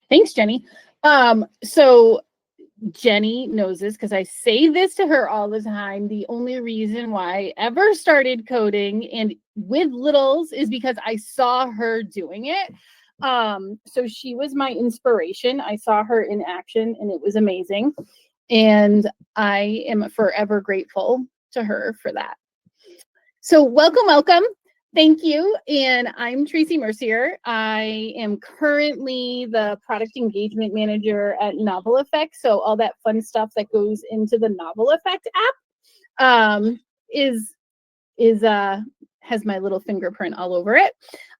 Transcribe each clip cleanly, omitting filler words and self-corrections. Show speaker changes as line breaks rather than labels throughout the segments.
Thanks, Jenny. So Jenny knows this because I say this to her all the time. The only reason why I ever started coding and with littles is because I saw her doing it. So she was my inspiration. I saw her in action and it was amazing. And I am forever grateful to her for that. So welcome. Thank you. And I'm Tracy Mercier. I am currently the product engagement manager at Novel Effect. So all that fun stuff that goes into the Novel Effect app has my little fingerprint all over it.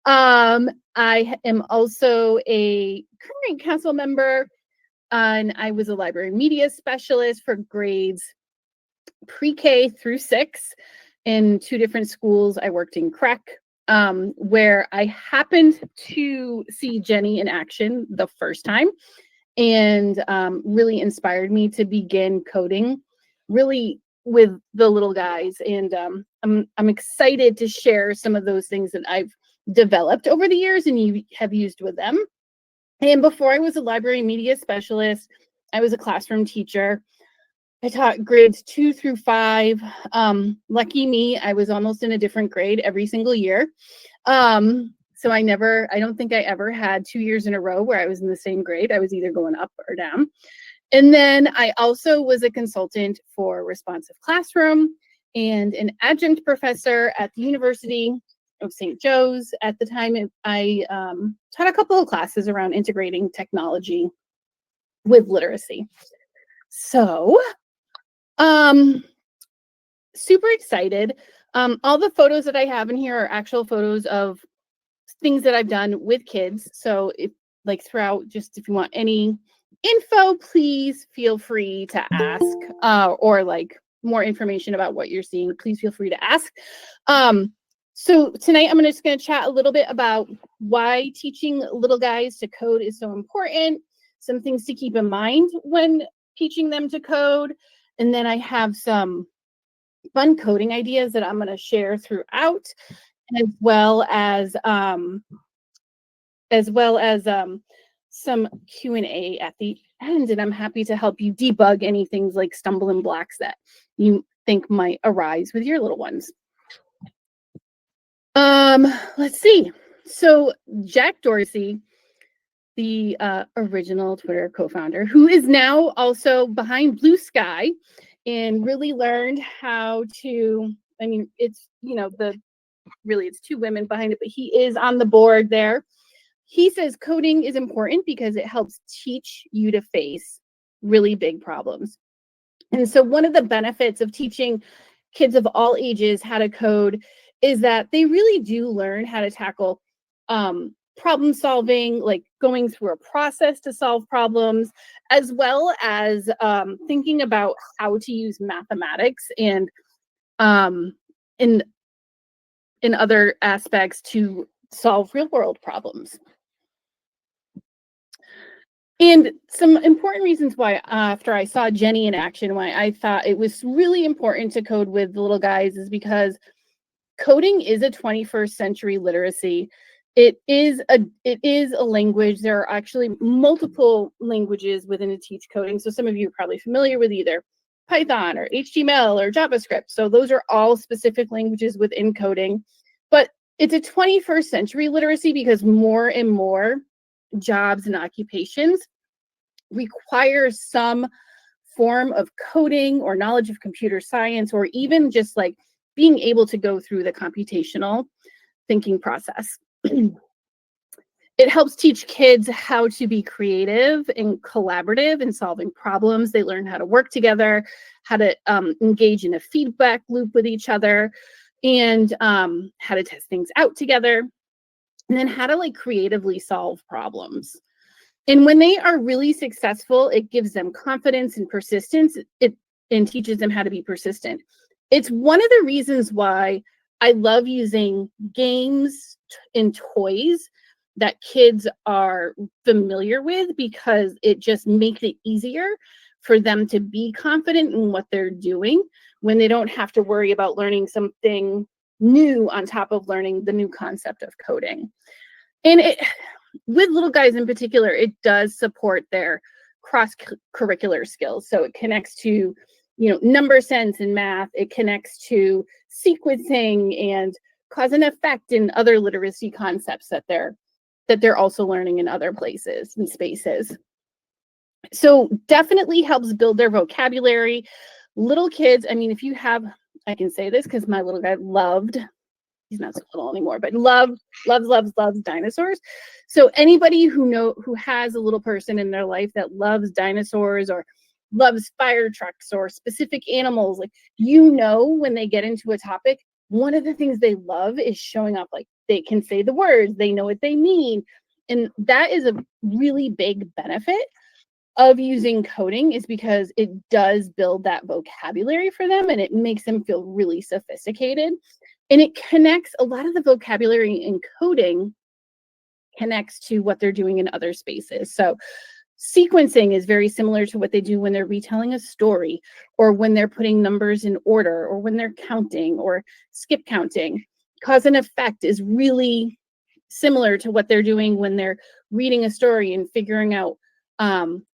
I am also a current council member, and I was a library media specialist for grades pre-K through 6. In 2 different schools. I worked in CREC, where I happened to see Jenny in action the first time, and really inspired me to begin coding really with the little guys. And I'm excited to share some of those things that I've developed over the years and you have used with them. And before I was a library media specialist, I was a classroom teacher. I taught grades 2 through 5. Lucky me, I was almost in a different grade every single year. So I don't think I ever had 2 years in a row where I was in the same grade. I was either going up or down. And then I also was a consultant for Responsive Classroom and an adjunct professor at the University of St. Joe's. At the time, I taught a couple of classes around integrating technology with literacy. So super excited. All the photos that I have in here are actual photos of things that I've done with kids. So if if you want any info, please feel free to ask, or more information about what you're seeing, please feel free to ask. So tonight I'm just going to chat a little bit about why teaching little guys to code is so important, some things to keep in mind when teaching them to code. And then I have some fun coding ideas that I'm going to share throughout, as well as some Q&A at the end. And I'm happy to help you debug any things like stumbling blocks that you think might arise with your little ones. Let's see. So Jack Dorsey, the original Twitter co-founder, who is now also behind Blue Sky, and really learned how to, it's 2 women behind it, but he is on the board there. He says coding is important because it helps teach you to face really big problems. And so one of the benefits of teaching kids of all ages how to code is that they really do learn how to tackle problem solving, like going through a process to solve problems, as well as thinking about how to use mathematics and in other aspects to solve real world problems. And some important reasons why, after I saw Jenny in action, why I thought it was really important to code with the little guys is because coding is a 21st century literacy. It is a language. There are actually multiple languages within a teach coding. So some of you are probably familiar with either Python or HTML or JavaScript. So those are all specific languages within coding. But it's a 21st century literacy because more and more jobs and occupations require some form of coding or knowledge of computer science, or even just like being able to go through the computational thinking process. It helps teach kids how to be creative and collaborative in solving problems. They learn how to work together, how to engage in a feedback loop with each other. and how to test things out together, and then how to like creatively solve problems. And when they are really successful, it gives them confidence and persistence. It and teaches them how to be persistent. It's one of the reasons why I love using games and toys that kids are familiar with, because it just makes it easier for them to be confident in what they're doing when they don't have to worry about learning something new on top of learning the new concept of coding. And it, with little guys in particular, it does support their cross-curricular skills. So it connects to, number sense in math. It connects to sequencing and cause and effect and other literacy concepts that they're also learning in other places and spaces. So definitely helps build their vocabulary. Little kids, I mean, if you have, I can say this because my little guy loved, he's not so little anymore, but loves dinosaurs. So anybody who has a little person in their life that loves dinosaurs or loves fire trucks or specific animals, like, when they get into a topic, one of the things they love is showing up. Like, they can say the words, they know what they mean. And that is a really big benefit of using coding, is because it does build that vocabulary for them and it makes them feel really sophisticated. And it connects, a lot of the vocabulary in coding connects to what they're doing in other spaces. So sequencing is very similar to what they do when they're retelling a story, or when they're putting numbers in order, or when they're counting or skip counting. Cause and effect is really similar to what they're doing when they're reading a story and figuring out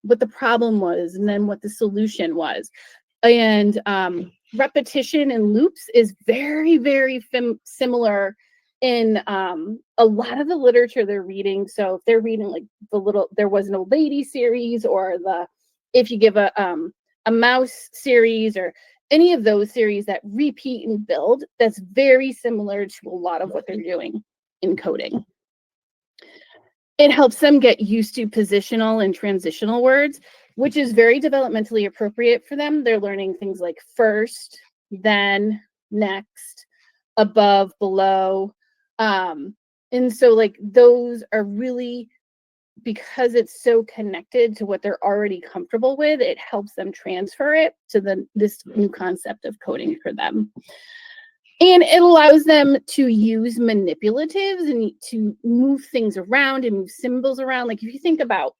what the problem was and then what the solution was. And repetition and loops is very, very similar in a lot of the literature they're reading. So if they're reading like There Was an Old Lady series, or the If You Give a Mouse series, or any of those series that repeat and build, that's very similar to a lot of what they're doing in coding. It helps them get used to positional and transitional words, which is very developmentally appropriate for them. They're learning things like first, then, next, above, below. And so like those are really, because it's so connected to what they're already comfortable with, it helps them transfer it to this new concept of coding for them. And it allows them to use manipulatives and to move things around and move symbols around. Like if you think about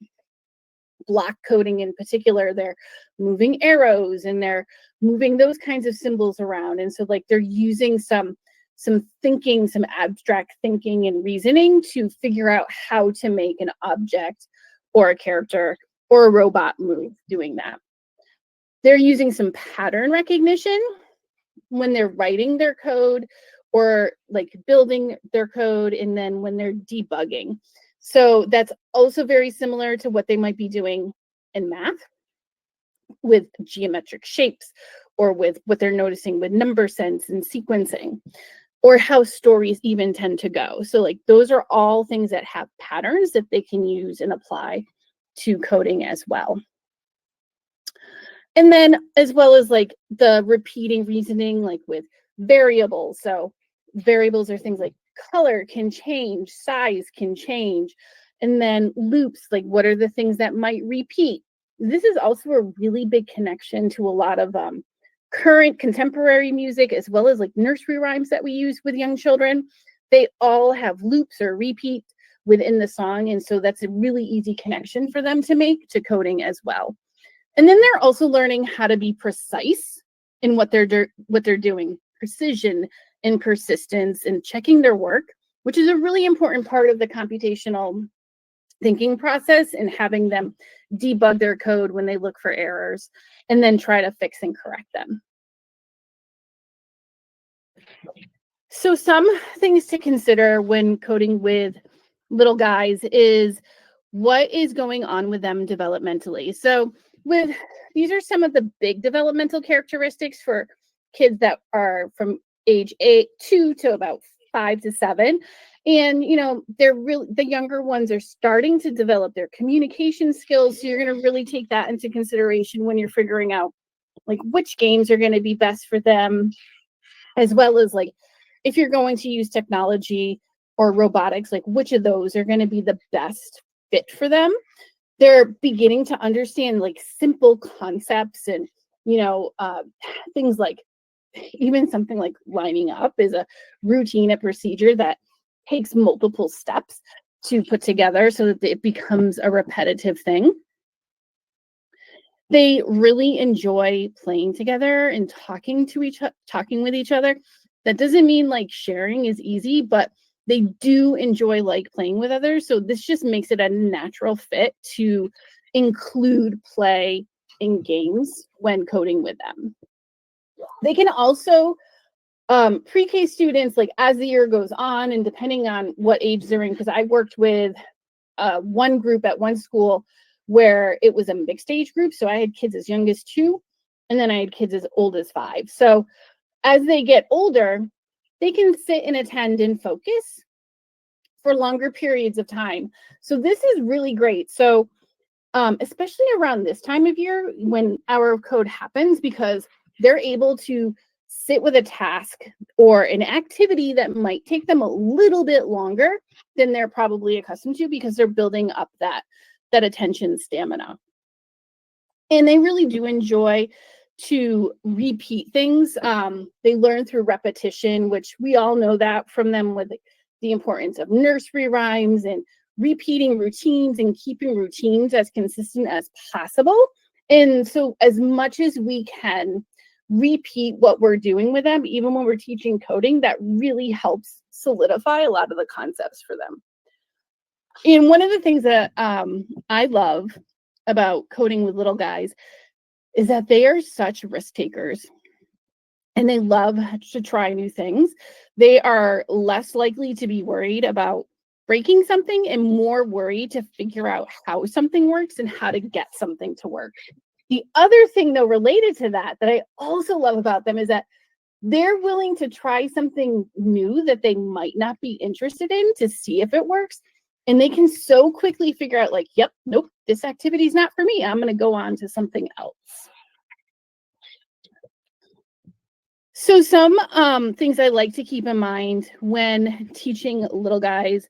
block coding in particular, they're moving arrows and they're moving those kinds of symbols around. And so like they're using some thinking, some abstract thinking and reasoning to figure out how to make an object or a character or a robot move doing that. They're using some pattern recognition when they're writing their code, or like building their code, and then when they're debugging. So that's also very similar to what they might be doing in math with geometric shapes, or with what they're noticing with number sense and sequencing, or how stories even tend to go. So like those are all things that have patterns that they can use and apply to coding as well. And then as well as like the repeating reasoning, like with variables. So variables are things like color can change, size can change. And then loops, like what are the things that might repeat? This is also a really big connection to a lot of current contemporary music, as well as like nursery rhymes that we use with young children. They all have loops or repeat within the song. And so that's a really easy connection for them to make to coding as well. And then they're also learning how to be precise in what they're doing, precision and persistence, and checking their work, which is a really important part of the computational thinking process, and having them debug their code when they look for errors and then try to fix and correct them. So some things to consider when coding with little guys is what is going on with them developmentally. So these are some of the big developmental characteristics for kids that are from age 2 to about 5 to 7. And, the younger ones are starting to develop their communication skills. So you're going to really take that into consideration when you're figuring out like which games are going to be best for them, as well as like if you're going to use technology or robotics, like which of those are going to be the best fit for them. They're beginning to understand like simple concepts and, things like even something like lining up is a routine, a procedure that takes multiple steps to put together so that it becomes a repetitive thing. They really enjoy playing together and talking with each other. That doesn't mean like sharing is easy, but they do enjoy like playing with others. So this just makes it a natural fit to include play in games when coding with them. They can also pre-K students, like as the year goes on and depending on what age they're in, because I worked with one group at one school where it was a mixed age group. So I had kids as young as 2, and then I had kids as old as 5. So as they get older, they can sit and attend and focus for longer periods of time. So this is really great. So especially around this time of year when Hour of Code happens, because they're able to sit with a task or an activity that might take them a little bit longer than they're probably accustomed to, because they're building up that attention stamina. And they really do enjoy to repeat things. They learn through repetition, which we all know that from them, with the importance of nursery rhymes and repeating routines and keeping routines as consistent as possible. And so as much as we can repeat what we're doing with them, even when we're teaching coding, that really helps solidify a lot of the concepts for them. And one of the things that I love about coding with little guys is that they are such risk takers and they love to try new things. They are less likely to be worried about breaking something and more worried to figure out how something works and how to get something to work. The other thing, though, related to that I also love about them is that they're willing to try something new that they might not be interested in to see if it works. And they can so quickly figure out like, yep, nope, this activity is not for me. I'm going to go on to something else. So some things I like to keep in mind when teaching little guys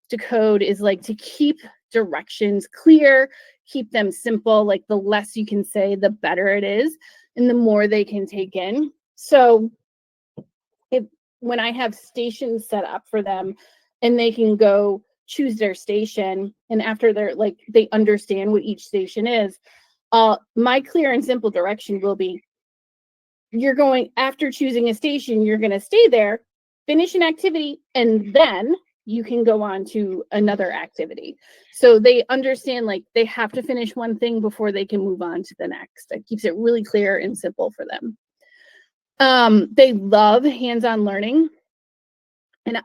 to code is like to keep directions clear, keep them simple. Like the less you can say, the better it is, and the more they can take in. So when I have stations set up for them and they can go choose their station, and after they understand what each station is, my clear and simple direction will be, you're going, after choosing a station, you're going to stay there, finish an activity, and then you can go on to another activity. So they understand like they have to finish one thing before they can move on to the next. It keeps it really clear and simple for them. They love hands-on learning. And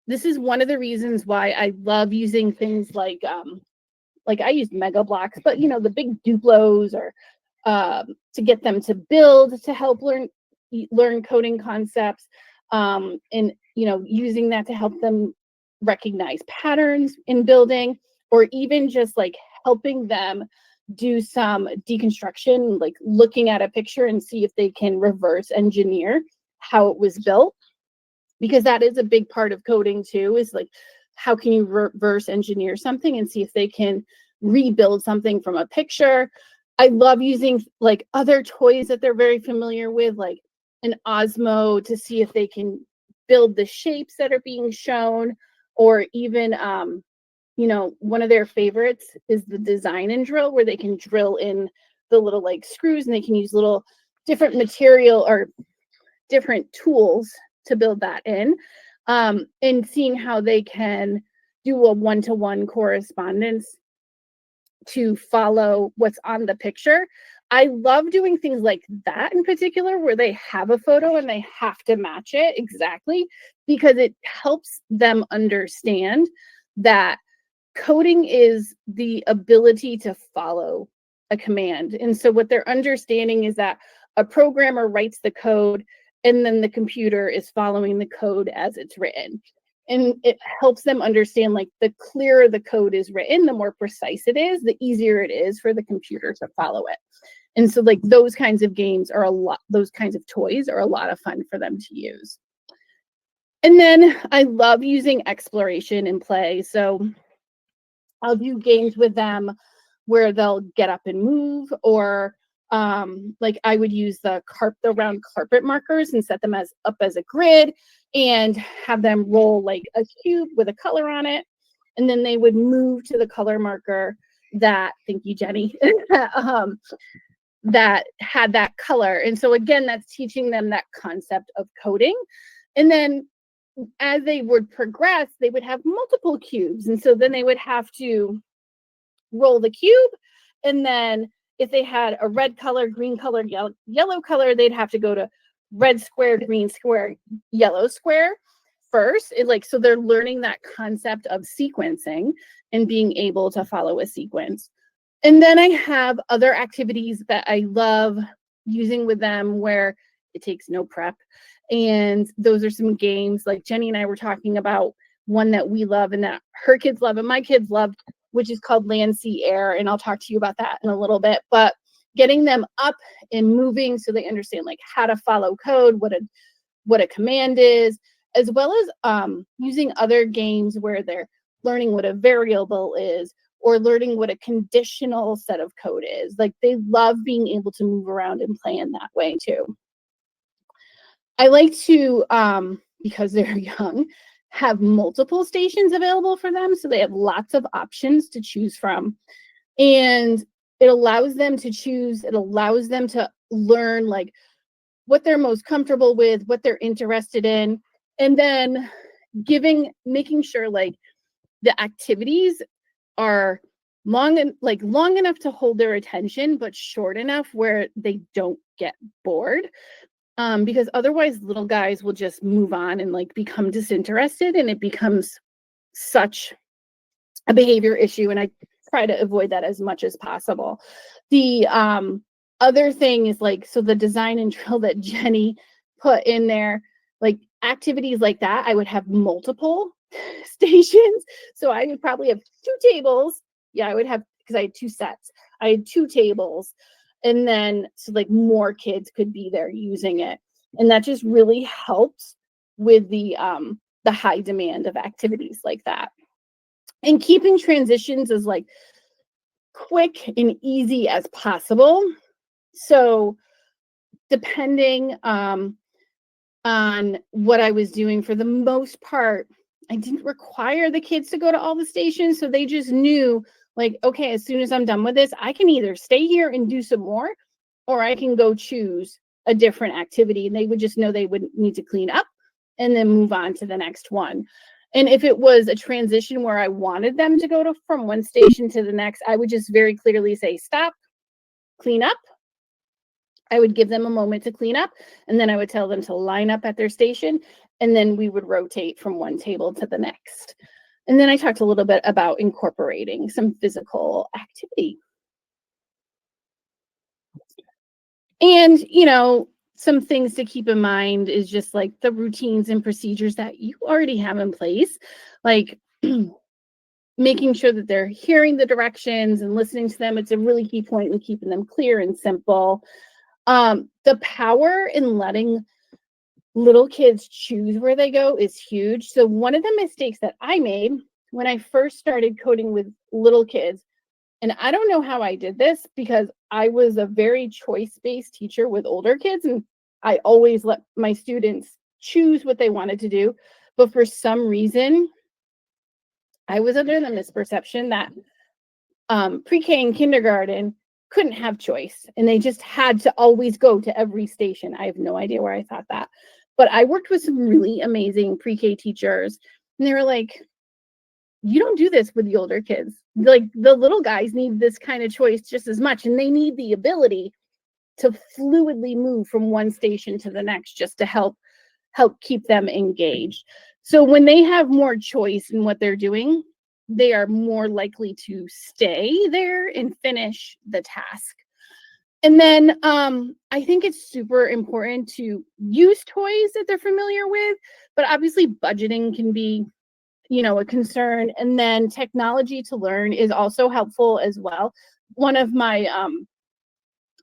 this is one of the reasons why I love using things like I use Mega Blocks, but the big Duplos, or to get them to build, to help learn coding concepts, and using that to help them recognize patterns in building, or even just like helping them do some deconstruction, like looking at a picture and see if they can reverse engineer how it was built, because that is a big part of coding too, is like how can you reverse engineer something and see if they can rebuild something from a picture. I love using like other toys that they're very familiar with, like an Osmo, to see if they can build the shapes that are being shown, or even one of their favorites is the design and drill, where they can drill in the little like screws, and they can use little different material or different tools to build that in, and seeing how they can do a one-to-one correspondence to follow what's on the picture. I love doing things like that in particular, where they have a photo and they have to match it exactly, because it helps them understand that coding is the ability to follow a command. And so what they're understanding is that a programmer writes the code and then the computer is following the code as it's written. And it helps them understand, like, the clearer the code is written, the more precise it is, the easier it is for the computer to follow it. And so like those kinds of games are those kinds of toys are a lot of fun for them to use. And then I love using exploration and play. So I'll do games with them where they'll get up and move, or like I would use the round carpet markers and set them up as a grid and have them roll like a cube with a color on it. And then they would move to the color marker that, thank you, Jenny, that had that color. And so again, that's teaching them that concept of coding. And then as they would progress, they would have multiple cubes. And so then they would have to roll the cube. And then if they had a red color, green color, yellow color, they'd have to go to red square, green square, yellow square first. So they're learning that concept of sequencing and being able to follow a sequence. And then I have other activities that I love using with them where it takes no prep. And those are some games like Jenny and I were talking about, one that we love and that her kids love and my kids love, which is called Land, Sea, Air. And I'll talk to you about that in a little bit. But getting them up and moving so they understand like how to follow code, what a command is, as well as using other games where they're learning what a variable is, or learning what a conditional set of code is. Like they love being able to move around and play in that way too. I like to, because they're young, have multiple stations available for them. So they have lots of options to choose from. And it allows them to choose, it allows them to learn like what they're most comfortable with, what they're interested in, and then making sure like the activities are long enough to hold their attention, but short enough where they don't get bored. Because otherwise little guys will just move on and like become disinterested, and it becomes such a behavior issue. And I try to avoid that as much as possible. The other thing is like, so the design and drill that Jenny put in there, like activities like that, I would have multiple stations. So I would probably have 2 tables. Yeah, I would have, because I had 2 sets. I had 2 tables. And then so like more kids could be there using it. And that just really helps with the high demand of activities like that. And keeping transitions as like quick and easy as possible. So depending on what I was doing, for the most part, I didn't require the kids to go to all the stations. So they just knew like, okay, as soon as I'm done with this, I can either stay here and do some more, or I can go choose a different activity. And they would just know they would need to clean up and then move on to the next one. And if it was a transition where I wanted them to go from one station to the next, I would just very clearly say, stop, clean up. I would give them a moment to clean up, and then I would tell them to line up at their station, and then we would rotate from one table to the next. And then I talked a little bit about incorporating some physical activity. And, some things to keep in mind is just like the routines and procedures that you already have in place, like making sure that they're hearing the directions and listening to them. It's a really key point in keeping them clear and simple. The power in letting little kids choose where they go is huge. So one of the mistakes that I made when I first started coding with little kids, and I don't know how I did this because I was a very choice-based teacher with older kids, and I always let my students choose what they wanted to do. But for some reason, I was under the misperception that pre-K and kindergarten couldn't have choice, and they just had to always go to every station. I have no idea where I thought that. But I worked with some really amazing pre-K teachers, and they were like, you don't do this with the older kids. Like the little guys need this kind of choice just as much, and they need the ability to fluidly move from one station to the next just to help keep them engaged. So when they have more choice in what they're doing, they are more likely to stay there and finish the task. And then I think it's super important to use toys that they're familiar with, but obviously budgeting can be a concern. And then technology to learn is also helpful as well. One of my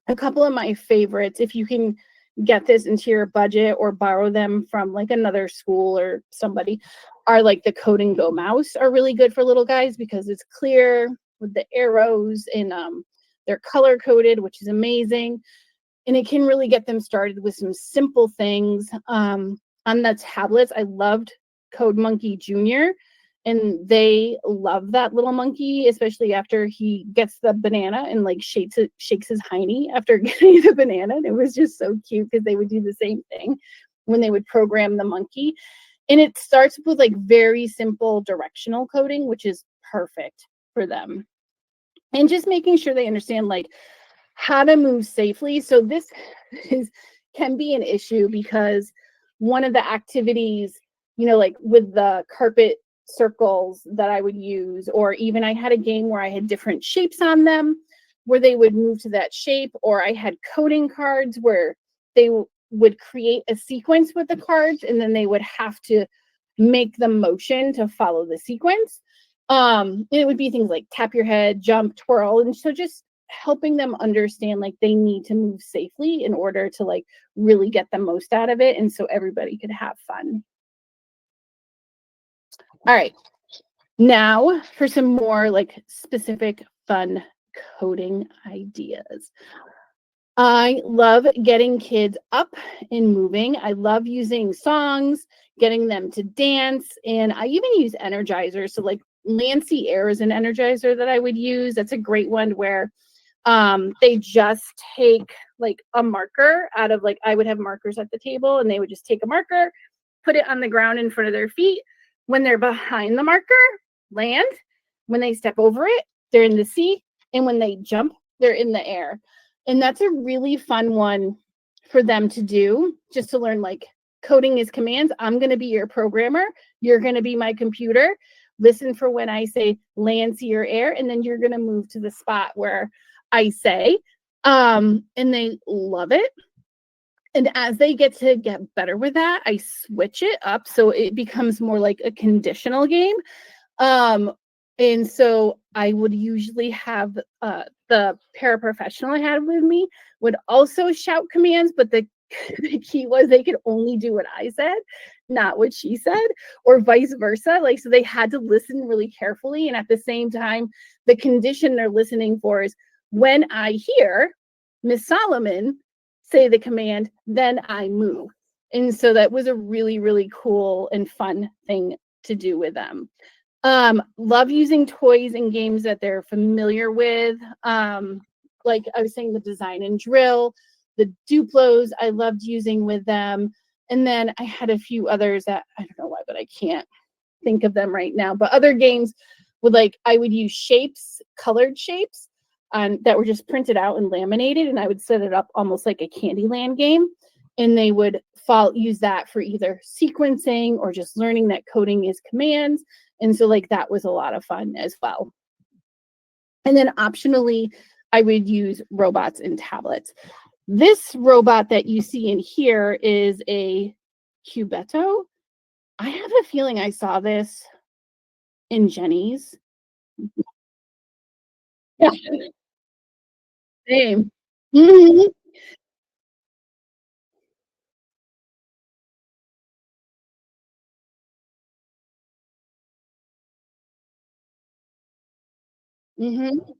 A couple of my favorites, if you can get this into your budget or borrow them from like another school or somebody, are like the Code and Go mouse are really good for little guys because it's clear with the arrows and they're color coded, which is amazing. And it can really get them started with some simple things. On the tablets, I loved Code Monkey Jr. And they love that little monkey, especially after he gets the banana and like shakes his hiney after getting the banana. And it was just so cute because they would do the same thing when they would program the monkey. And it starts with like very simple directional coding, which is perfect for them. And just making sure they understand like how to move safely. So this can be an issue because one of the activities, like with the carpet circles that I would use, or even I had a game where I had different shapes on them where they would move to that shape, or I had coding cards where they would create a sequence with the cards and then they would have to make the motion to follow the sequence. And it would be things like tap your head, jump, twirl. And so just helping them understand like they need to move safely in order to like really get the most out of it and so everybody could have fun. All right, now for some more like specific fun coding ideas. I love getting kids up and moving. I love using songs, getting them to dance, and I even use energizers. So like Lancy Air is an energizer that I would use. That's a great one where they just take like a marker out of like, I would have markers at the table and they would just take a marker, put it on the ground in front of their feet. When they're behind the marker, land. When they step over it, they're in the sea. And when they jump, they're in the air. And that's a really fun one for them to do, just to learn like coding is commands. I'm going to be your programmer. You're going to be my computer. Listen for when I say land, sea, or air, and then you're going to move to the spot where I say. And they love it. And as they get better with that, I switch it up so it becomes more like a conditional game. And so I would usually have the paraprofessional I had with me would also shout commands, but the key was they could only do what I said, not what she said, or vice versa. Like, so they had to listen really carefully. And at the same time, the condition they're listening for is when I hear Miss Solomon say the command, then I move. And so that was a really, really cool and fun thing to do with them. Love using toys and games that they're familiar with. Like I was saying, the design and drill, the Duplos, I loved using with them. And then I had a few others that I don't know why, but I can't think of them right now. But other games would like, I would use shapes, colored shapes that were just printed out and laminated. And I would set it up almost like a Candyland game. And they would use that for either sequencing or just learning that coding is commands. And so like that was a lot of fun as well. And then optionally, I would use robots and tablets. This robot that you see in here is a Cubetto. I have a feeling I saw this in Jenny's. Yeah, same. Mm-hmm. Mm-hmm.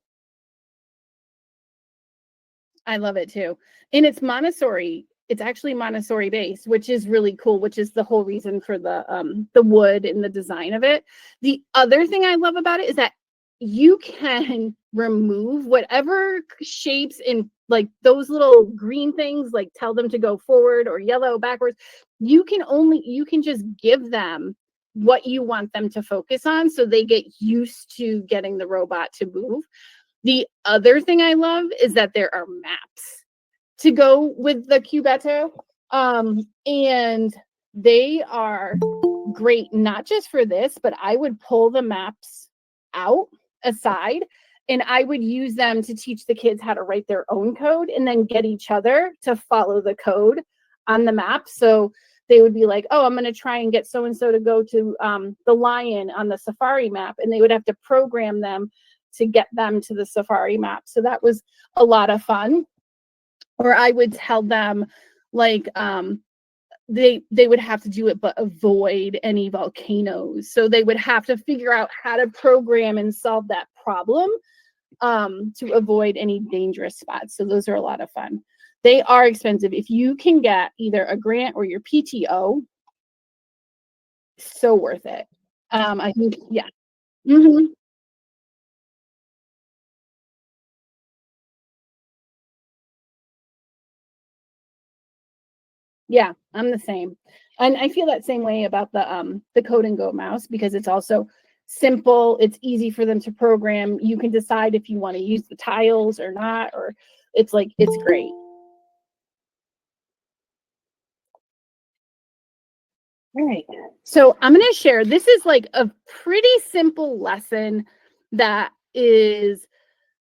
I love it too. And it's Montessori. It's actually Montessori based, which is really cool, which is the whole reason for the wood and the design of it. The other thing I love about it is that you can remove whatever shapes in like those little green things, like tell them to go forward or yellow backwards. You can just give them what you want them to focus on so they get used to getting the robot to move. The other thing I love is that there are maps to go with the Cubetto. And they are great, not just for this, but I would pull the maps out aside and I would use them to teach the kids how to write their own code and then get each other to follow the code on the map. So they would be like, oh, I'm going to try and get so-and-so to go to the lion on the safari map. And they would have to program them to get them to the safari map. So that was a lot of fun. Or I would tell them like they would have to do it but avoid any volcanoes. So they would have to figure out how to program and solve that problem to avoid any dangerous spots. So those are a lot of fun. They are expensive. If you can get either a grant or your PTO, so worth it. I think, yeah. Mhm. Yeah, I'm the same. And I feel that same way about the Code and Go mouse because it's also simple, it's easy for them to program. You can decide if you want to use the tiles or not, or it's like it's great. All right. So I'm going to share. This is like a pretty simple lesson that is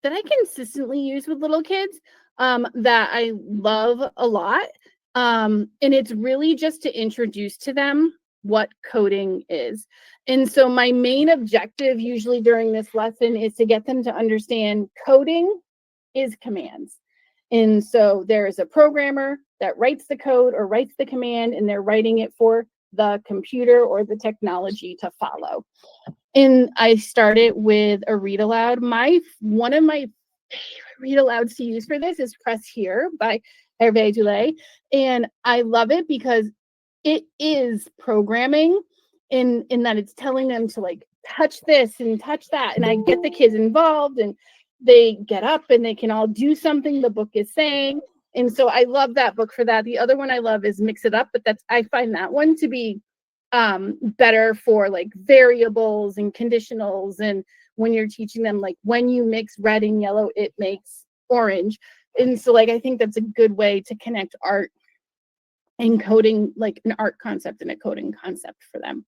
that I consistently use with little kids that I love a lot. And it's really just to introduce to them what coding is. And so my main objective usually during this lesson is to get them to understand coding is commands. And so there is a programmer that writes the code or writes the command, and they're writing it for the computer or the technology to follow. And I started with a read aloud. My one of my favorite read alouds to use for this is Press Here by Hervé Dulé. And I love it because it is programming in that it's telling them to like touch this and touch that. And I get the kids involved and they get up and they can all do something the book is saying. And so I love that book for that. The other one I love is Mix It Up, but that's I find that one to be better for like variables and conditionals, and when you're teaching them like when you mix red and yellow it makes orange. And so like I think that's a good way to connect art and coding, like an art concept and a coding concept for them.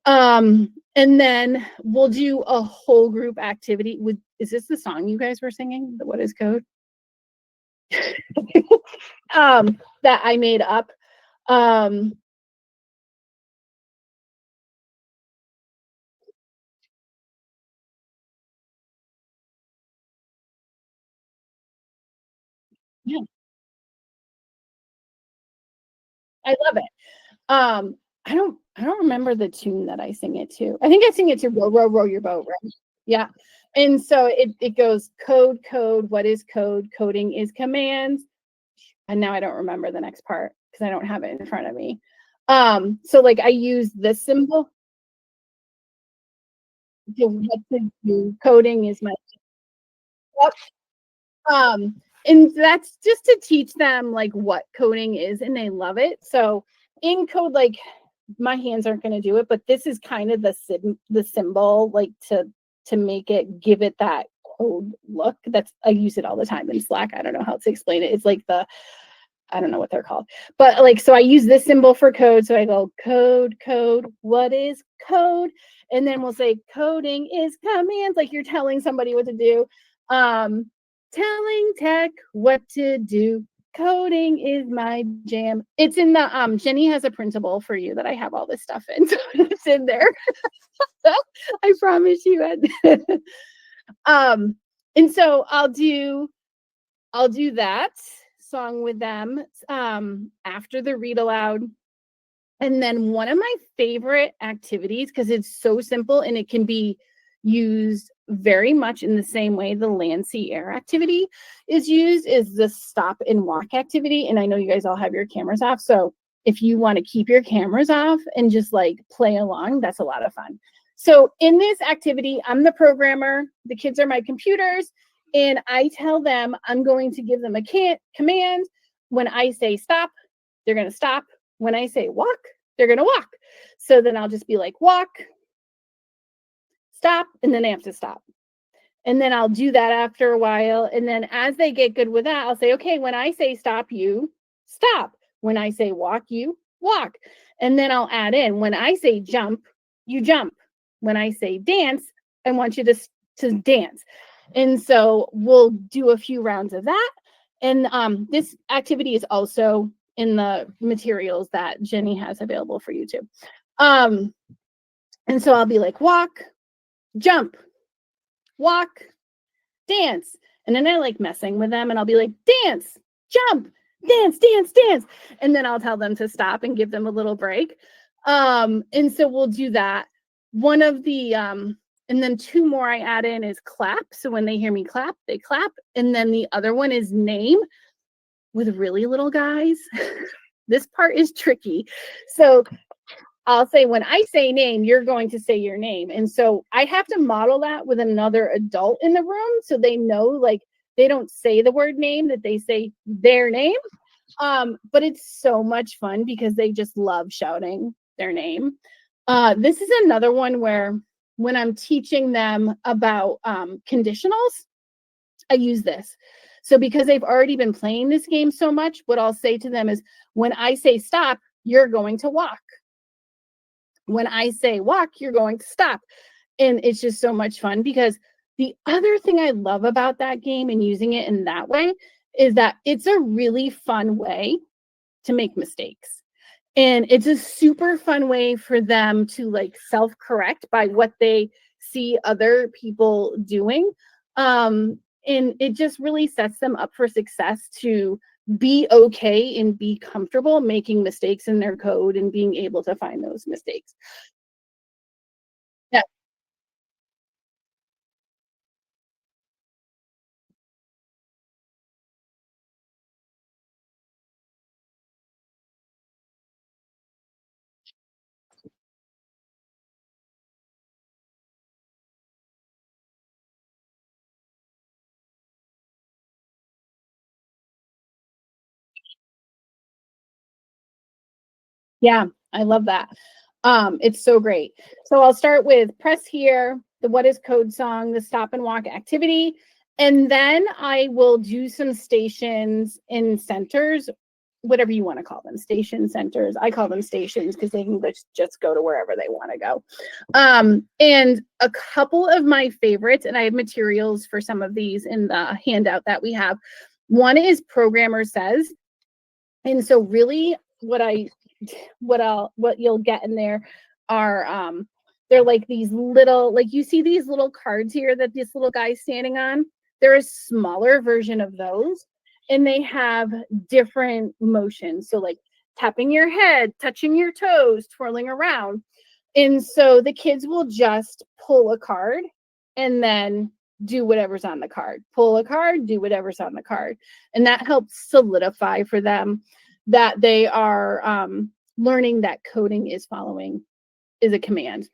And then we'll do a whole group activity with, is this the song you guys were singing, the What Is Code? That I made up. um yeah, I love it. I don't remember the tune that I sing it to. I think I sing it to Row, Row, Row Your Boat, right? Yeah. And so it goes code, code, what is code? Coding is commands. And now I don't remember the next part because I don't have it in front of me. So like I use this symbol to what to do. Coding is my um and that's just to teach them like what coding is, and they love it. So in code, like my hands aren't going to do it, but this is kind of the symbol like to make it give it that code look. That's I use it all the time in Slack. I don't know how to explain it. It's like the I don't know what they're called, but like so I use this symbol for code. So I go code, code, what is code? And then we'll say coding is commands, like you're telling somebody what to do. um Telling tech what to do. Coding is my jam. It's in the Jenny has a printable for you that I have all this stuff in. So it's in there. I promise you. um and so I'll do that song with them after the read aloud. And then one of my favorite activities, because it's so simple and it can be used very much in the same way the land, sea, air activity is used, is the stop and walk activity. And I know you guys all have your cameras off. So if you want to keep your cameras off and just like play along, that's a lot of fun. So in this activity, I'm the programmer, the kids are my computers, and I tell them I'm going to give them a command. When I say stop, they're going to stop. When I say walk, they're going to walk. So then I'll just be like, walk, stop, and then they have to stop. And then I'll do that after a while. And then as they get good with that, I'll say, okay, when I say stop, you stop. When I say walk, you walk. And then I'll add in, when I say jump, you jump. When I say dance, I want you to dance. And so we'll do a few rounds of that. And this activity is also in the materials that Jenny has available for you too. And so I'll be like, walk, jump, walk, dance. And then I like messing with them and I'll be like, dance, jump, dance, dance, dance. And then I'll tell them to stop and give them a little break. And so we'll do that. One of the, and then two more I add in is clap. So when they hear me clap, they clap. And then the other one is name with really little guys. This part is tricky. So I'll say, when I say name, you're going to say your name. And so I have to model that with another adult in the room so they know, like, they don't say the word name, that they say their name. But it's so much fun because they just love shouting their name. This is another one where when I'm teaching them about conditionals, I use this. So because they've already been playing this game so much, what I'll say to them is, when I say stop, you're going to walk. When I say walk, you're going to stop. And it's just so much fun, because the other thing I love about that game and using it in that way is that it's a really fun way to make mistakes. And it's a super fun way for them to, like, self-correct by what they see other people doing. And it just really sets them up for success to be okay and be comfortable making mistakes in their code and being able to find those mistakes. Yeah. Yeah, I love that. It's so great. So I'll start with press here, the what is code song, the stop and walk activity, and then I will do some stations in centers, whatever you want to call them, station centers. I call them stations because they can just go to wherever they want to go. And a couple of my favorites, and I have materials for some of these in the handout that we have. One is Programmer Says. And so really what you'll get in there are they're like these little, like, you see these little cards here that this little guy's standing on. They're a smaller version of those, and they have different motions. So, like, tapping your head, touching your toes, twirling around. And so the kids will just pull a card and then do whatever's on the card. Pull a card, do whatever's on the card. And that helps solidify for them that they are learning that coding is a command.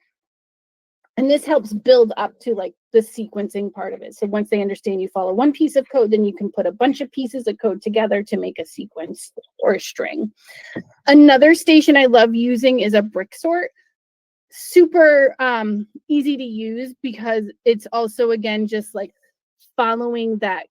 And this helps build up to, like, the sequencing part of it. So once they understand you follow one piece of code, then you can put a bunch of pieces of code together to make a sequence or a string. Another station I love using is a brick sort. Super easy to use because it's also, again, just like following that.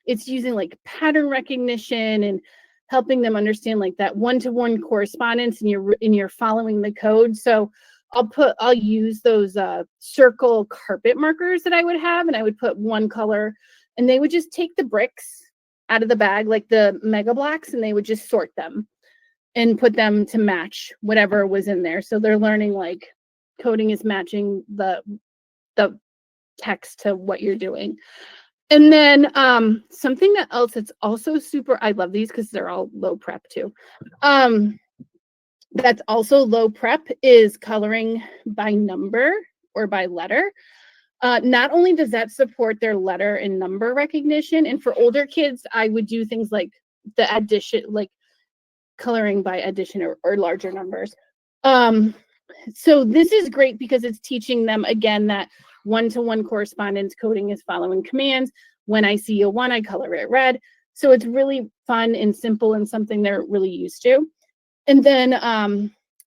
It's using, like, pattern recognition and helping them understand, like, that one-to-one correspondence, and you're following the code. So I'll use those circle carpet markers that I would have, and I would put one color, and they would just take the bricks out of the bag, like the mega blocks, and they would just sort them and put them to match whatever was in there. So they're learning, like, coding is matching the text to what you're doing. And then something that else that's also super, I love these because they're all low prep too. That's also low prep is coloring by number or by letter. Not only does that support their letter and number recognition, and for older kids, I would do things like the addition, like coloring by addition or larger numbers. So this is great because it's teaching them, again, that one-to-one correspondence. Coding is following commands. When I see a 1, I color it red. So it's really fun and simple and something they're really used to. And then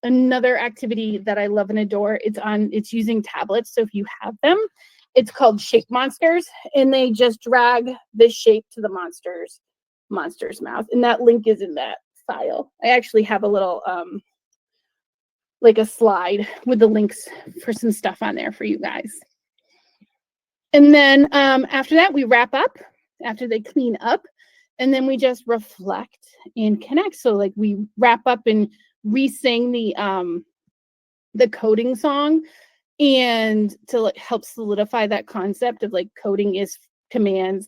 another activity that I love and adore, it's using tablets. So if you have them, it's called Shape Monsters, and they just drag this shape to the monster's mouth. And that link is in that file. I actually have a little like a slide with the links for some stuff on there for you guys. And then after that, we wrap up after they clean up, and then we just reflect and connect. So, like, we wrap up and re-sing the coding song, and to, like, help solidify that concept of, like, coding is commands.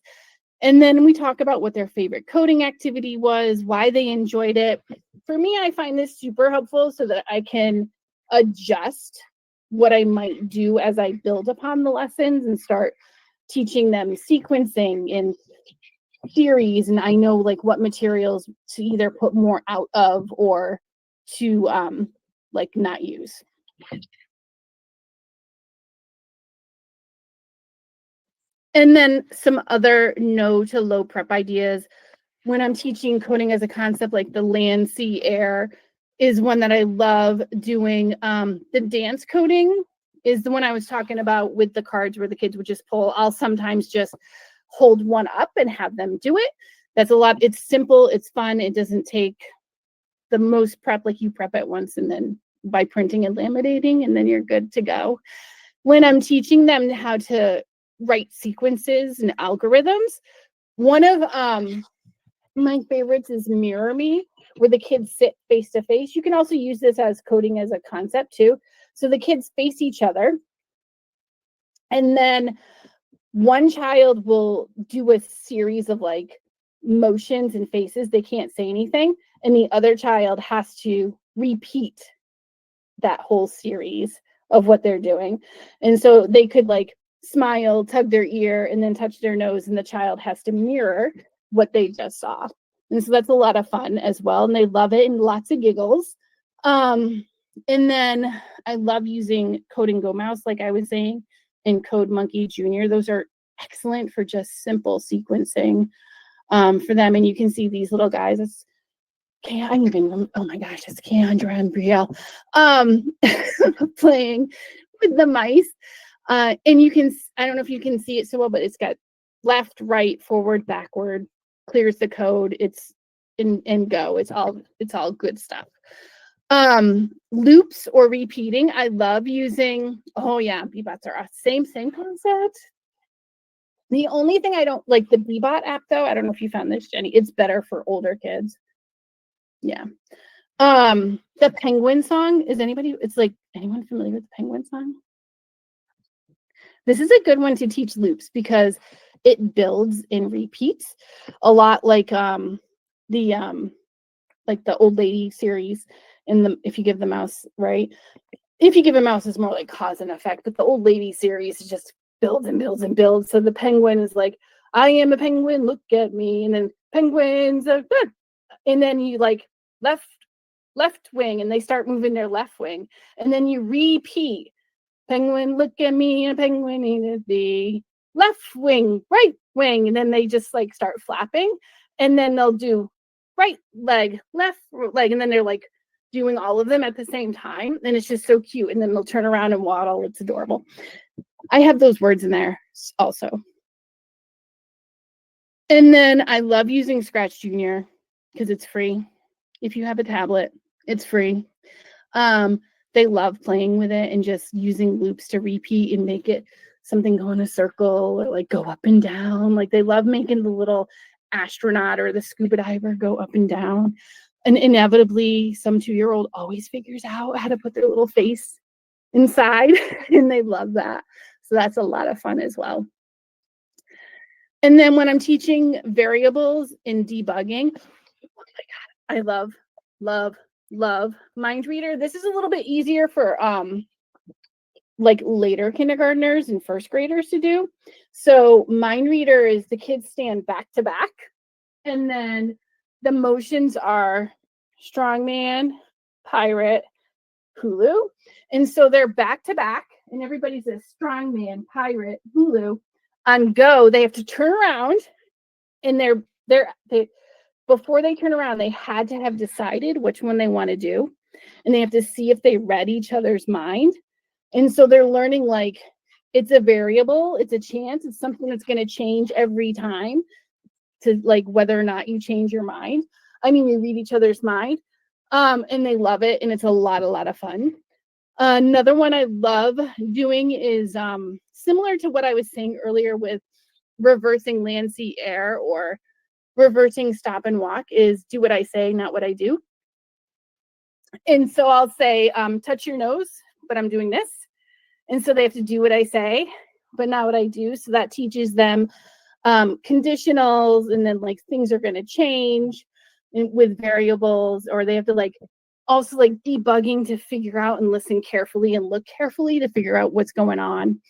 And then we talk about what their favorite coding activity was, why they enjoyed it. For me, I find this super helpful so that I can adjust what I might do as I build upon the lessons and start teaching them sequencing and theories. And I know like what materials to either put more out of or to like not use. And then some other no to low prep ideas. When I'm teaching coding as a concept, like the land, sea, air is one that I love doing. The dance coding is the one I was talking about with the cards where the kids would just pull. I'll sometimes just hold one up and have them do it. That's a lot. It's simple. It's fun. It doesn't take the most prep, like you prep at once and then by printing and laminating, and then you're good to go. When I'm teaching them how to write sequences and algorithms, one of my favorites is Mirror Me, where the kids sit face to face. You can also use this as coding as a concept too. So the kids face each other, and then one child will do a series of like motions and faces. They can't say anything, and the other child has to repeat that whole series of what they're doing. And so they could like smile, tug their ear, and then touch their nose, and the child has to mirror what they just saw. And so that's a lot of fun as well, and they love it, and lots of giggles. And then I love using Code and Go Mouse, like I was saying, and Code Monkey Junior. Those are excellent for just simple sequencing for them. And you can see these little guys. It's oh my gosh, it's Keandra and Brielle playing with the mice. And you can, I don't know if you can see it so well, but it's got left, right, forward, backward, clears the code. It's and go. It's all good stuff. Loops or repeating. I love using, oh yeah, Bebots are same concept. The only thing I don't like the Bebot app though, I don't know if you found this, Jenny, it's better for older kids. Yeah. The Penguin song, it's like, anyone familiar with the Penguin song? This is a good one to teach loops because it builds and repeats a lot like the old lady series if you give the mouse, right? If you give a mouse is more like cause and effect, but the old lady series just builds and builds and builds. So the penguin is like, I am a penguin, look at me, and then penguins are good. And then you like left wing, and they start moving their left wing, and then you repeat, penguin, look at me, and a penguin needed the left wing, right wing, and then they just like start flapping, and then they'll do right leg, left leg, and then they're like doing all of them at the same time, and it's just so cute. And then they'll turn around and waddle. It's adorable. I have those words in there also. And then I love using Scratch Junior because it's free. If you have a tablet, it's free. They love playing with it and just using loops to repeat and make it something go in a circle or like go up and down. Like they love making the little astronaut or the scuba diver go up and down. And inevitably, some 2-year-old always figures out how to put their little face inside, and they love that. So that's a lot of fun as well. And then when I'm teaching variables in debugging, oh my God, I love Mind Reader. This is a little bit easier for like later kindergartners and first graders to do. So Mind Reader is the kids stand back to back, and then the motions are strongman, pirate, hulu. And so they're back to back, and everybody's a strongman, pirate, hulu. On go, they have to turn around, and they before they turn around, they had to have decided which one they want to do, and they have to see if they read each other's mind. And so they're learning like it's a variable, it's a chance, it's something that's going to change every time to like whether or not you change your mind. I mean, you read each other's mind, and they love it, and it's a lot of fun. Another one I love doing is similar to what I was saying earlier with reversing land, sea, air, or reversing stop and walk is do what I say, not what I do. And so I'll say, touch your nose, but I'm doing this. And so they have to do what I say, but not what I do. So that teaches them conditionals, and then like things are going to change with variables, or they have to like also like debugging to figure out and listen carefully and look carefully to figure out what's going on.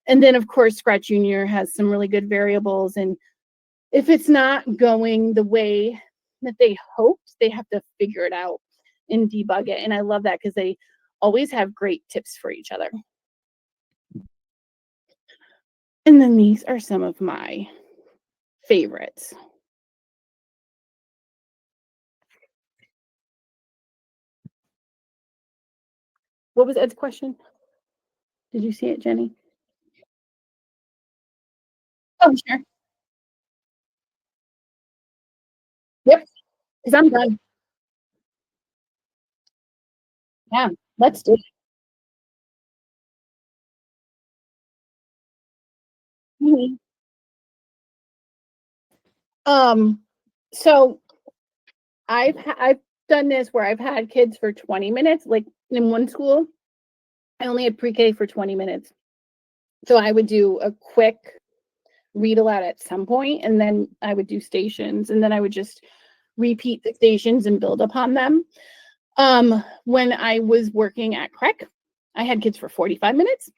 And then of course Scratch Junior has some really good variables, and if it's not going the way that they hoped, they have to figure it out and debug it. And I love that because they always have great tips for each other. And then these are some of my favorites. What was Ed's question? Did you see it, Jenny? Oh, sure. Yep, because I'm done. Yeah, let's do it. Mhm. So I've done this where I've had kids for 20 minutes, like in one school. I only had pre-K for 20 minutes. So I would do a quick read aloud at some point, and then I would do stations, and then I would just repeat the stations and build upon them. When I was working at CREC, I had kids for 45 minutes.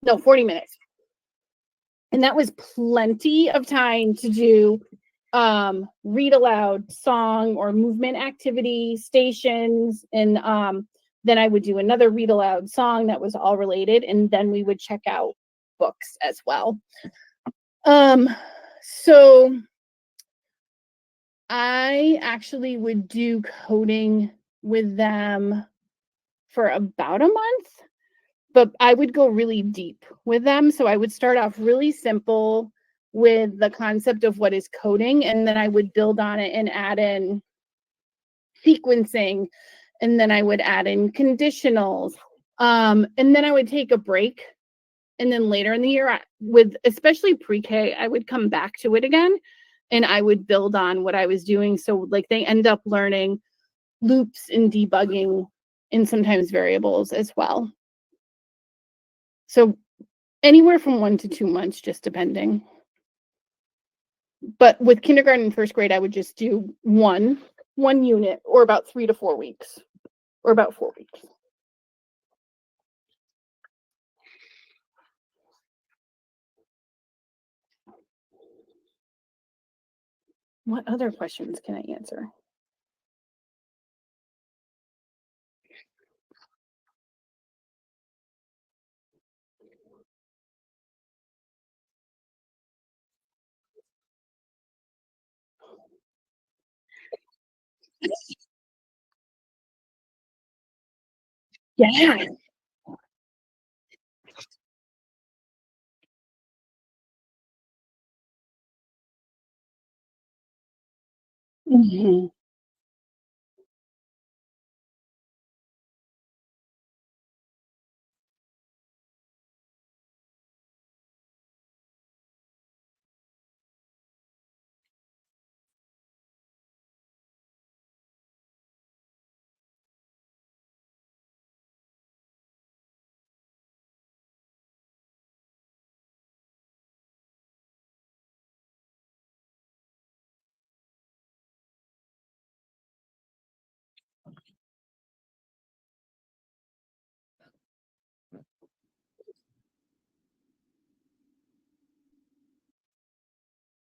No, 40 minutes. And that was plenty of time to do read aloud song or movement activity stations, and then I would do another read aloud song that was all related, and then we would check out books as well. So I actually would do coding with them for about a month, but I would go really deep with them. So I would start off really simple with the concept of what is coding, and then I would build on it and add in sequencing, and then I would add in conditionals. And then I would take a break. And then later in the year, with especially pre-K, I would come back to it again and I would build on what I was doing. So like they end up learning loops and debugging and sometimes variables as well. So anywhere from 1 to 2 months, just depending. But with kindergarten and first grade, I would just do one unit, or about 3 to 4 weeks, or about 4 weeks. What other questions can I answer? Yeah. Mhm.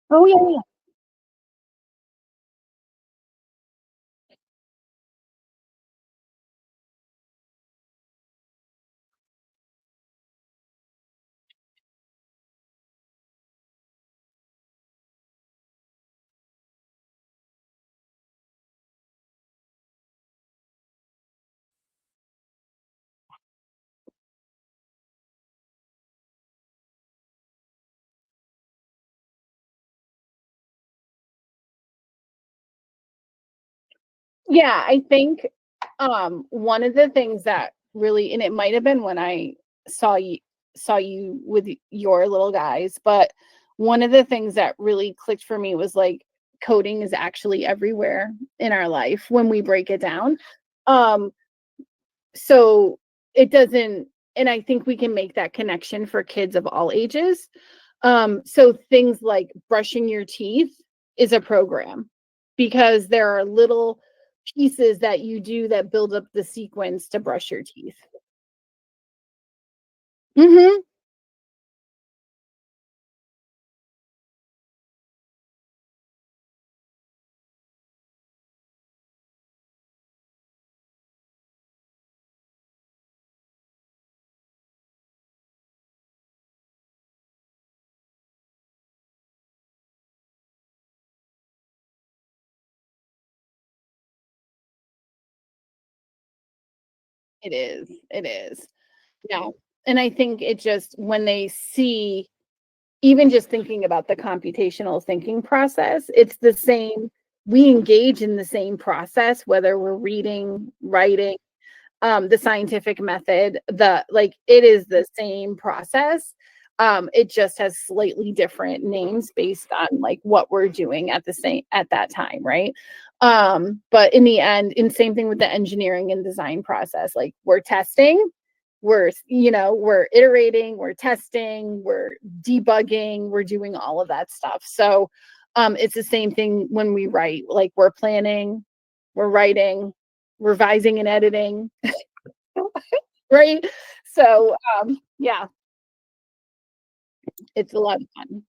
Oh, yeah, yeah. Yeah, I think one of the things that really, and it might have been when I saw you with your little guys, but one of the things that really clicked for me was like coding is actually everywhere in our life when we break it down. Um so it doesn't, and I think we can make that connection for kids of all ages. So things like brushing your teeth is a program because there are little pieces that you do that build up the sequence to brush your teeth. Mhm. It is. It is. Yeah. And I think it just when they see even just thinking about the computational thinking process, it's the same. We engage in the same process, whether we're reading, writing, the scientific method, the like it is the same process. It just has slightly different names based on like what we're doing at the same at that time, right? But in the end, and same thing with the engineering and design process, like we're testing, we're iterating, we're testing, we're debugging, we're doing all of that stuff. So it's the same thing when we write, like we're planning, we're writing, revising and editing, right? So yeah, it's a lot of fun.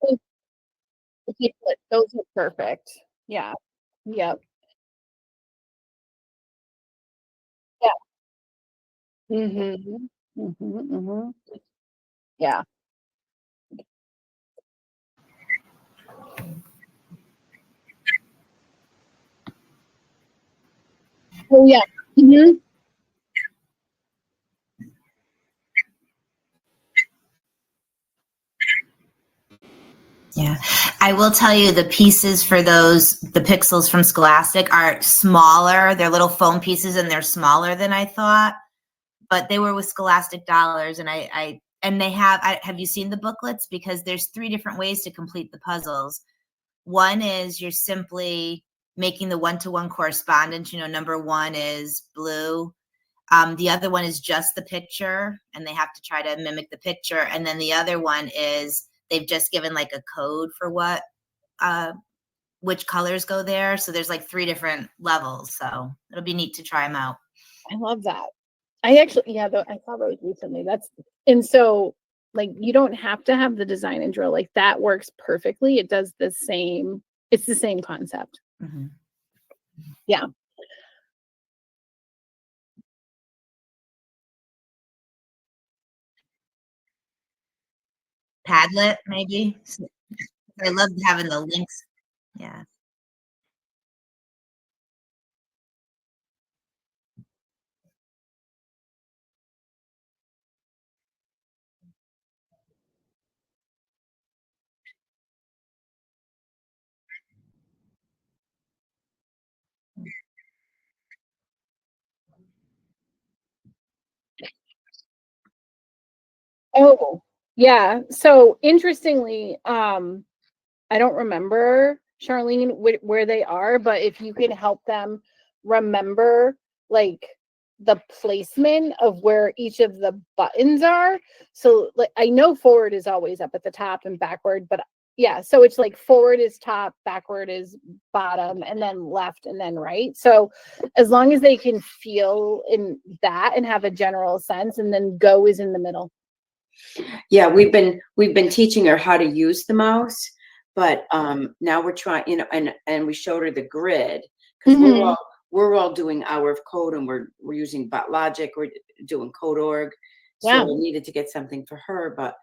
Those those are perfect. Yeah. Yep. Yeah. Mhm. Mhm, mhm. Yeah. Oh, yeah. Mhm.
Yeah. I will tell you the pieces for the pixels from Scholastic are smaller. They're little foam pieces and they're smaller than I thought, but they were with Scholastic dollars. And and have you seen the booklets? Because there's three different ways to complete the puzzles. One is you're simply making the one-to-one correspondence. Number one is blue. The other one is just the picture, and they have to try to mimic the picture. And then the other one is they've just given like a code for uh, which colors go there. So there's like three different levels. So it'll be neat to try them out.
I love that. I actually, yeah, I saw those recently. And so like you don't have to have the design and drill. Like that works perfectly. It does the same, it's the same concept.
Mm-hmm.
Yeah.
Padlet, maybe. I love having the links. Yeah.
Oh, yeah. So interestingly, I don't remember, Charlene, where they are, but if you can help them remember like the placement of where each of the buttons are. So like I know forward is always up at the top and backward, but yeah, so it's like forward is top, backward is bottom, and then left and then right. So as long as they can feel in that and have a general sense, and then go is in the middle.
Yeah, we've been teaching her how to use the mouse, but now we're trying, and we showed her the grid because
Mhm.
we're all doing Hour of Code, and we're using BotLogic, we're doing Code.org. So
Yeah.
we needed to get something for her, but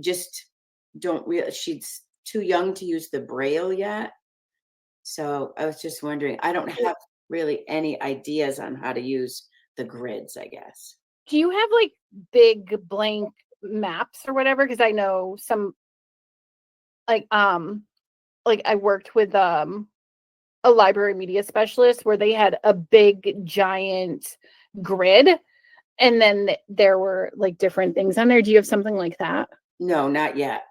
just don't real she's too young to use the Braille yet. So I was just wondering, I don't have really any ideas on how to use the grids, I guess.
Do you have like big blank maps or whatever? Because I know some like I worked with a library media specialist where they had a big giant grid, and then there were like different things on there. Do you have something like that?
No, not yet.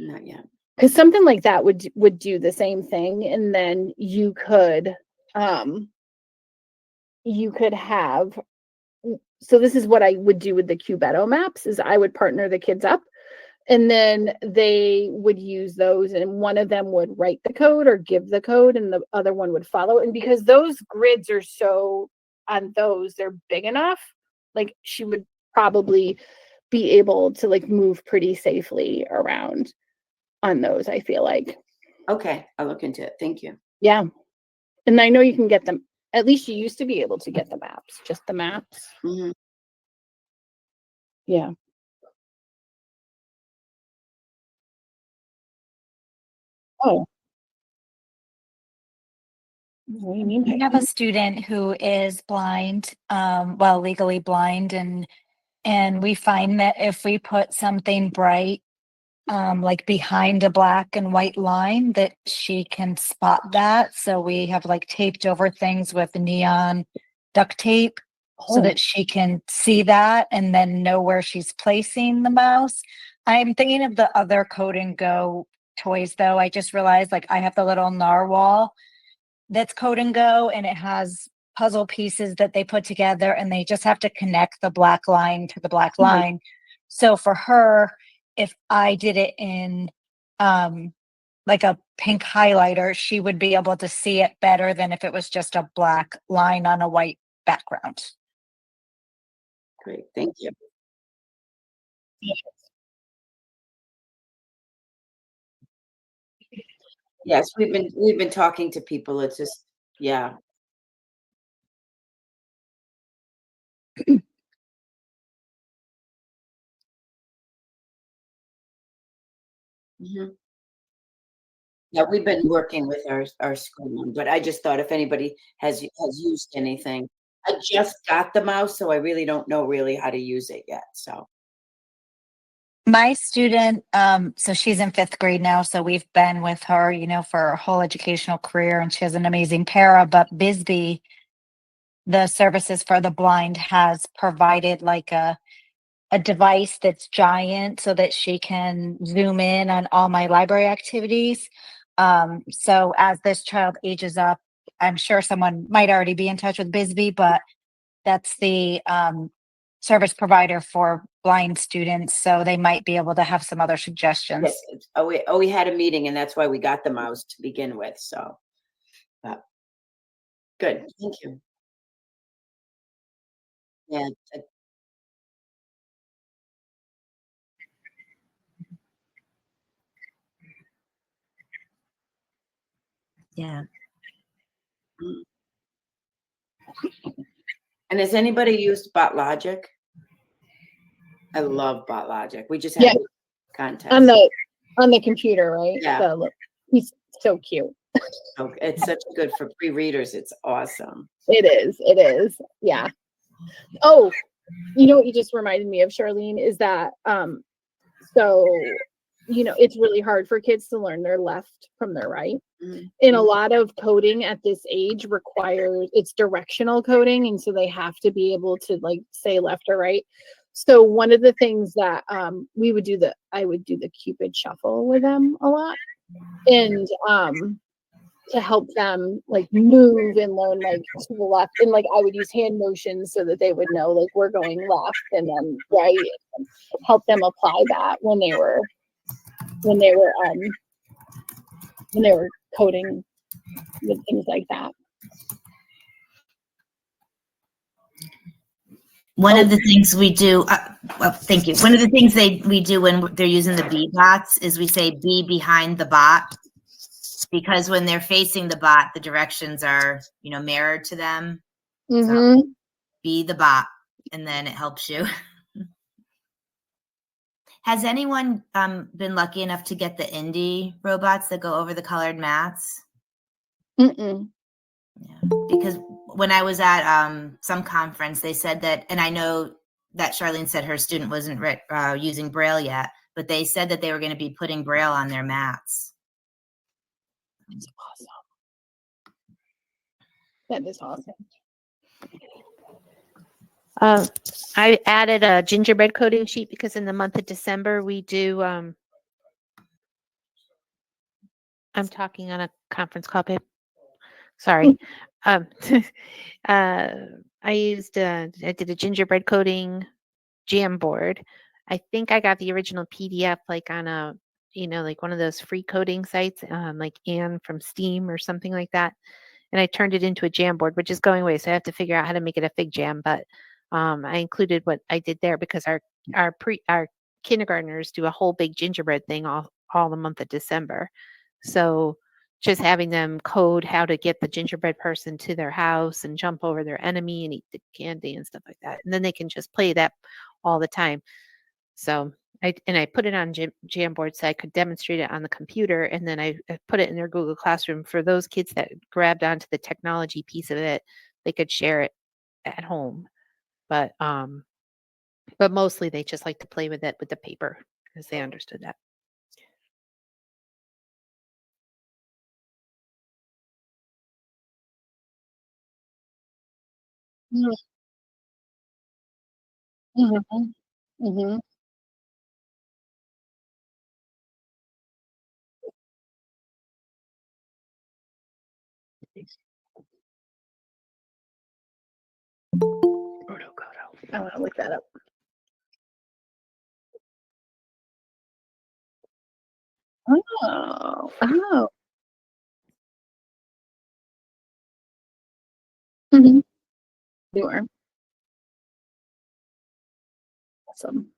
Not yet.
Because something like that would do the same thing, and then you could have. So this is what I would do with the Cubeto maps: is I would partner the kids up, and then they would use those, and one of them would write the code or give the code, and the other one would follow. And because those grids are so on those, they're big enough, like she would probably be able to like move pretty safely around on those, I feel like.
Okay, I'll look into it. Thank you.
Yeah. And I know you can get them. At least you used to be able to get the maps, just the maps.
Mhm.
Yeah. Oh. What do you mean?
We have a student who is blind, well, legally blind, and we find that if we put something bright, like behind a black and white line, that she can spot that. So we have like taped over things with neon duct tape so that she can see that and then know where she's placing the mouse. I'm thinking of the other Code and Go toys though. I just realized like I have the little narwhal that's Code and Go, and it has puzzle pieces that they put together, and they just have to connect the black line to the black line. So for her, if I did it in like a pink highlighter, she would be able to see it better than if it was just a black line on a white background.
Great, thank you. Yes, we've been talking to people. It's just, yeah. Mhm. Yeah, we've been working with our school one, but I just thought if anybody has used anything. I just got the mouse, so I really don't know really how to use it yet, so.
My student, so she's in 5th grade now, so we've been with her, for her whole educational career, and she has an amazing para. But Bisbee, the services for the blind, has provided like a device that's giant so that she can zoom in on all my library activities. So as this child ages up, I'm sure someone might already be in touch with Bisbee, but that's the service provider for blind students. So they might be able to have some other suggestions.
Yes, we had a meeting, and that's why we got the mouse to begin with, so. Good, thank you. Yeah,
Yeah.
mm. And has anybody used BotLogic? I love BotLogic. We just had a contest.
On the computer, right?
Yeah.
He's so cute.
Oh, it's such good for pre-readers. It's awesome.
It is. Yeah. Oh, you know what you just reminded me of, Charlene, is that so it's really hard for kids to learn their left from their right.
Mm-hmm.
And a lot of coding at this age requires it's directional coding, and so they have to be able to like say left or right. So one of the things that I would do the Cupid shuffle with them a lot, and to help them like move and learn like to the left, and like I would use hand motions so that they would know like we're going left and then right, and help them apply that when they were coding with things like that.
One of the things we do, well, thank you. One of the things we do when they're using the B bots is we say be behind the bot, because when they're facing the bot, the directions are, mirrored to them.
Mm-hmm.
So be the bot, and then it helps you. Has anyone been lucky enough to get the indie robots that go over the colored mats?
Mm-mm.
Yeah, because when I was at some conference, they said that, and I know that Charlene said her student wasn't using Braille yet, but they said that they were going to be putting Braille on their mats.
That's awesome. That is awesome.
I added a gingerbread coating sheet because in the month of December we do. I'm talking on a conference call, babe. Sorry. I did a gingerbread coating jam board. I think I got the original PDF like on a, like one of those free coding sites, like Anne from Steam or something like that. And I turned it into a jam board, which is going away. So I have to figure out how to make it a fig jam. But I included what I did there because our kindergartners do a whole big gingerbread thing all the month of December. So just having them code how to get the gingerbread person to their house and jump over their enemy and eat the candy and stuff like that. And then they can just play that all the time. So I put it on Jamboard so I could demonstrate it on the computer, and then I put it in their Google Classroom for those kids that grabbed onto the technology piece of it. They could share it at home, but mostly they just like to play with it with the paper because they understood that.
Mm-hmm. Mm-hmm. I want to look that up. Oh, oh. Mm-hmm. You are awesome.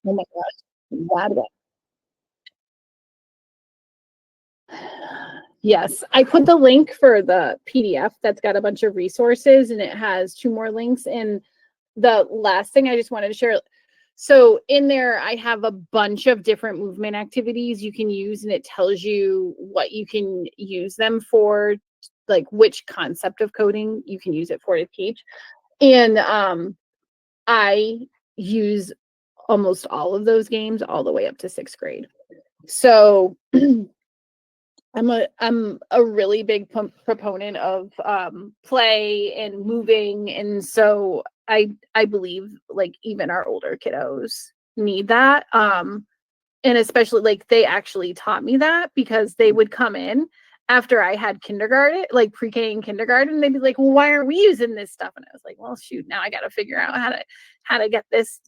Oh my gosh. That Yes, I put the link for the PDF that's got a bunch of resources and it has 2 more links. And the last thing I just wanted to share. So in there, I have a bunch of different movement activities you can use, and it tells you what you can use them for, like which concept of coding you can use it for to teach. And I use almost all of those games all the way up to 6th grade. So I'm a really big proponent of play and moving, and so I believe like even our older kiddos need that. And especially like they actually taught me that because they would come in after I had kindergarten, like pre-K and kindergarten, they'd be like, "Well, why aren't we using this stuff?" And I was like, "Well, shoot, now I got to figure out how to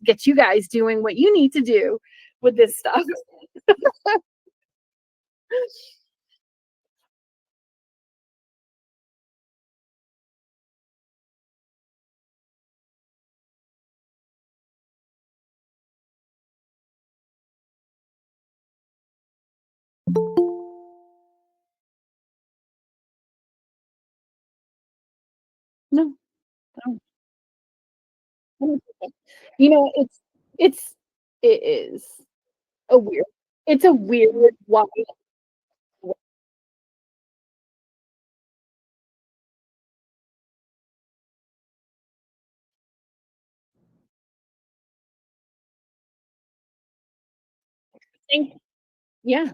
get you guys doing what you need to do with this stuff." You know, it is a weird it's a weird, wild thing. Yeah.